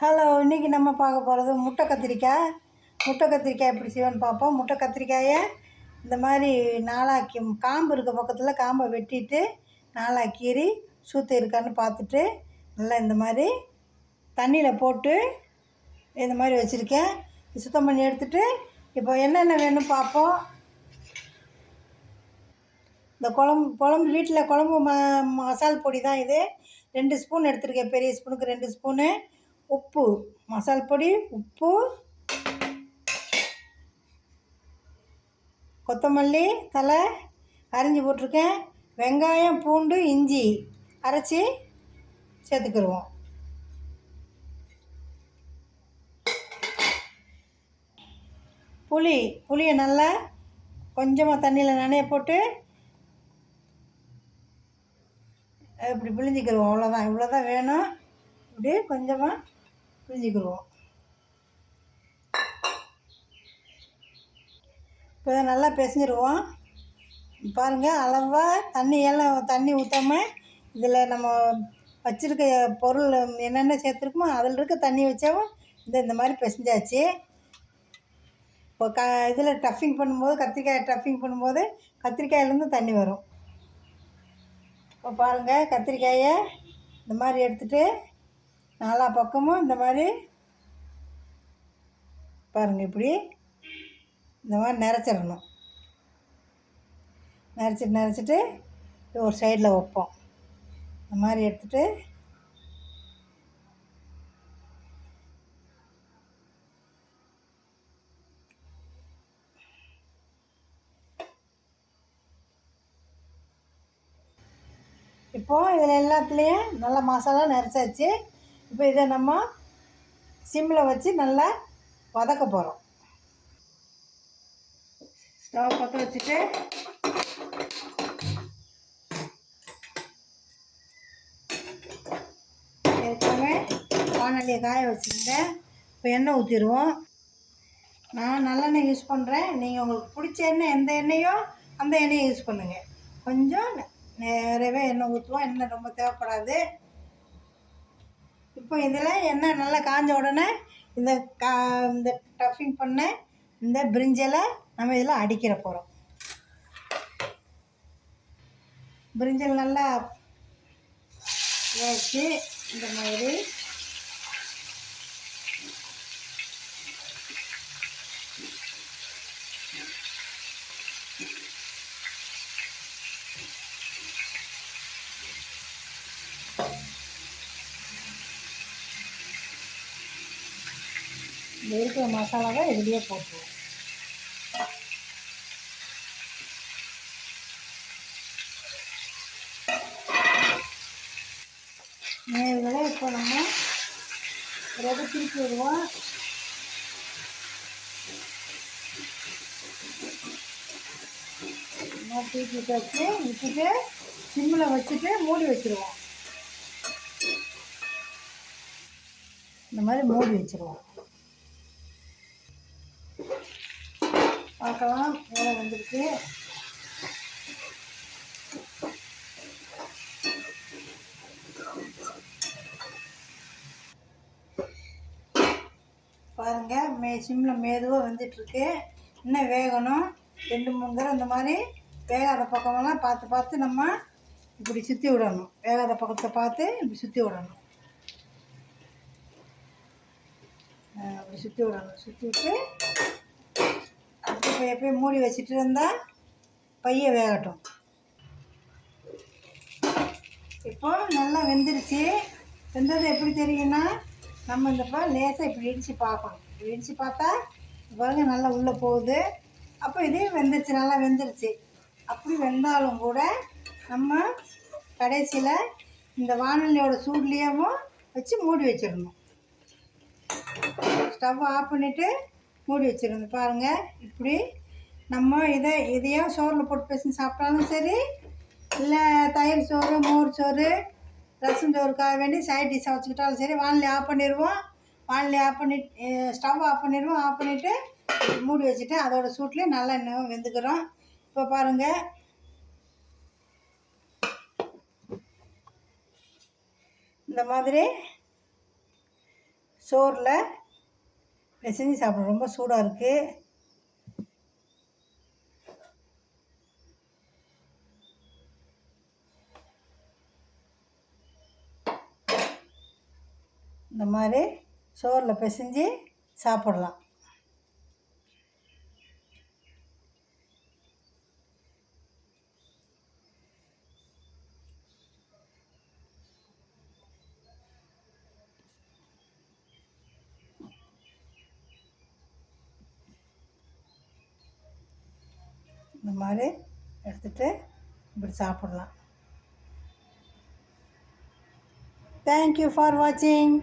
Hello, இன்றைக்கி நம்ம பார்க்க போகிறது முட்டை கத்திரிக்காய். முட்டை கத்திரிக்காய் எப்படி செய்வோன்னு பார்ப்போம். முட்டை கத்திரிக்காயை இந்த மாதிரி நாளாக்கி காம்பு இருக்க பக்கத்தில் காம்பை வெட்டிட்டு நாளாக கீறி சூத்து இருக்கான்னு பார்த்துட்டு நல்லா இந்த மாதிரி தண்ணியில் போட்டு இந்த மாதிரி வச்சுருக்கேன். சுத்தம் பண்ணி எடுத்துகிட்டு இப்போ என்னென்ன வேணும் பார்ப்போம். இந்த குழம்பு வீட்டில் குழம்பு மசால் பொடி தான் இது. 2 ஸ்பூன் எடுத்துருக்கேன். பெரிய ஸ்பூனுக்கு 2 ஸ்பூனு. உப்பு, மசால் பொடி, உப்பு, கொத்தமல்லி தலை அரிஞ்சு போட்டிருக்கேன். வெங்காயம், பூண்டு, இஞ்சி அரைச்சி சேர்த்துக்கிடுவோம். புளியை நல்லா கொஞ்சமாக தண்ணியில் நனைய போட்டு இப்படி பிழிஞ்சிக்கிடுவோம். அவ்வளோதான், இவ்வளோதான் வேணும். இப்படி கொஞ்சமாக பிழிஞ்சிக்கிடுவோம். இப்போ நல்லா பிசைஞ்சிருவோம். பாருங்கள், அளவாக தண்ணி ஊற்றாமல் இதில் நம்ம வச்சுருக்க பொருள் என்னென்ன சேர்த்துருக்குமோ அதில் இருக்க தண்ணி வச்சாவும் இந்த மாதிரி பிசைஞ்சாச்சு. இப்போ இதில் டஃப்பிங் பண்ணும்போது கத்திரிக்காய் டஃப்பிங் பண்ணும்போது கத்திரிக்காயிலேருந்து தண்ணி வரும். இப்போ பாருங்கள், கத்திரிக்காயை இந்த மாதிரி எடுத்துகிட்டு நாலா பக்கமும் இந்த மாதிரி பாருங்கள், இப்படி இந்த மாதிரி நிறச்சிடணும். நிறச்சிட்டு ஒரு சைடில் வைப்போம். இந்த மாதிரி எடுத்துகிட்டு இப்போது இதில் எல்லாத்துலேயும் நல்லா மசாலா நிறச்சாச்சு. இப்போ இதை நம்ம சிம்மில் வச்சு நல்லா வதக்க போகிறோம். ஸ்டவ் பற்ற வச்சுட்டு ஏற்கனவே வானலியை காய வச்சுருந்தேன். இப்போ எண்ணெய் ஊற்றிடுவோம். நான் நல்லெண்ணெய் யூஸ் பண்ணுறேன். நீங்கள் உங்களுக்கு பிடிச்ச எண்ணெய் எந்த எண்ணெயோ அந்த எண்ணெயை யூஸ் பண்ணுங்கள். கொஞ்சம் நிறையவே எண்ணெய் ஊற்றுவோம். எண்ணெய் ரொம்ப தேவைப்படாது. இப்போ இதில் எண்ணெய் நல்லா காஞ்ச உடனே இந்த டஃப்பிங் பண்ண இந்த பிரிஞ்சலை நம்ம இதில் அடிக்கிற போகிறோம். பிரிஞ்சல் நல்லா வச்சு இந்த மாதிரி இருக்கிற மசாலாவை இதுலேயே போட்டுருவோம். நேர்களை இப்போ நம்ம ரெடி திருப்பி விடுவோம். திருப்பி வச்சு விட்டுட்டு சிம்மில் வச்சுட்டு மூடி வச்சுருவோம். இந்த மாதிரி மூடி வச்சுருவோம். பார்க்கலாம், வேலை வந்துருக்கு. பாருங்கள், சிம்மில் மெதுவாக வந்துட்டுருக்கு. இன்னும் வேகணும். 2-3 தடவை இந்த மாதிரி வேகாத பக்கமெல்லாம் பார்த்து நம்ம இப்படி சுற்றி விடணும். வேகாத பக்கத்தை பார்த்து இப்படி சுற்றி விடணும். அப்படி சுற்றி விட்டு இப்போ எப்பயும் மூடி வச்சுட்டு இருந்தால் பைய வேகட்டும். இப்போ நல்லா வெந்துருச்சு. வெந்தது எப்படி தெரியும்னா, நம்ம இந்த லேசாக இப்படி இடித்து பார்க்கணும். இப்படி இடித்து பார்த்தா பாருங்க நல்லா உள்ளே போகுது. அப்போ இது வெந்துருச்சு, நல்லா வெந்துருச்சு. அப்படி வெந்தாலும் கூட நம்ம கடைசியில் இந்த வானலியோட சூட்லேயும் வச்சு மூடி வச்சிடணும். ஸ்டவ் ஆஃப் பண்ணிவிட்டு மூடி வச்சிடணும். பாருங்கள், இப்படி நம்ம இதையும் சோறில் போட்டு பேசி சாப்பிட்டாலும் சரி, இல்லை தயிர் சோறு, மோர் சோறு, ரசம் சோறுக்காக வேண்டி சைட் டிஷ்ஷாக வச்சுக்கிட்டாலும் சரி. வானலி ஆஃப் பண்ணிடுவோம். ஸ்டவ் ஆஃப் பண்ணிடுவோம். ஆஃப் பண்ணிவிட்டு மூடி வச்சுட்டு அதோட சூட்லேயே நல்லா இன்னும் வெந்துக்கிறோம். இப்போ பாருங்கள், இந்த மாதிரி சோறில் பிசைஞ்சு சாப்பிடணும். ரொம்ப சூடாக இருக்குது. இந்த மாதிரி சோறில் பிசைஞ்சு சாப்பிடலாம். இந்த மாதிரி எடுத்துகிட்டு இப்படி சாப்பிடலாம். தேங்க்யூ ஃபார் வாட்சிங்.